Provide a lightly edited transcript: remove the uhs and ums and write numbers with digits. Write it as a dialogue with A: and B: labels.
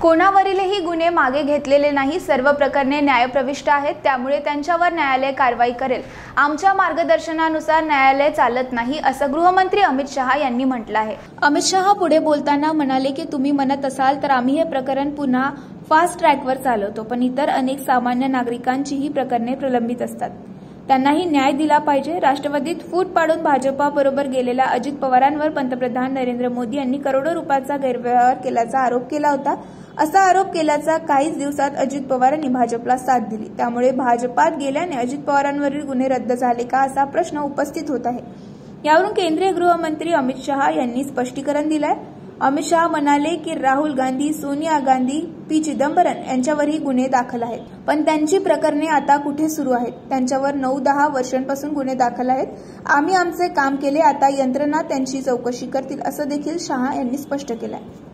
A: कोणावरीलही गुन्हे मागे घेतलेले नाही, सर्व प्रकरणे न्यायप्रविष्ट आहेत, त्यामुळे त्यांच्यावर न्यायालय कारवाई करेल। आमच्या मार्गदर्शनानुसार न्यायालय चालत नाही, असं गृहमंत्री अमित शहा यांनी म्हटलं आहे। अमित शहा पुढे बोलताना म्हणाले की तुम्ही म्हणत असाल तर आम्ही हे प्रकरण पुन्हा फास्ट ट्रॅकवर चालवतो, पण इतर अनेक सामान्य नागरिकांचीही प्रकरणे प्रलंबित असतात, त्यांनाही न्याय दिला पाहिजे। राष्ट्रवादीत फूट पाडून भाजपाबरोबर गेलेल्या अजित पवारांवर पंतप्रधान नरेंद्र मोदी यांनी करोडो रुपयाचा गैरव्यवहार केल्याचा आरोप केला होता। असा आरोप केल्याचा काहीच दिवसात अजित पवारांनी भाजपला साथ दिली, त्यामुळे भाजपात गेल्याने अजित पवारांवरील गुन्हे रद्द झाले का असा प्रश्न उपस्थित होत आहे। यावरून केंद्रीय गृहमंत्री अमित शहा यांनी स्पष्टीकरण दिले आहे। अमित शहा म्हणाले की राहुल गांधी, सोनिया गांधी, पी चिदंबरम यांच्यावरही गुन्हे दाखल आहेत, पण त्यांची प्रकरणे आता कुठे सुरू आहेत? त्यांच्यावर 9-10 वर्षांपासून गुन्हे दाखल आहेत। आम्ही आमचे काम केले, आता यंत्रणा त्यांची चौकशी करतील, असं देखील शहा यांनी स्पष्ट केलं आहे।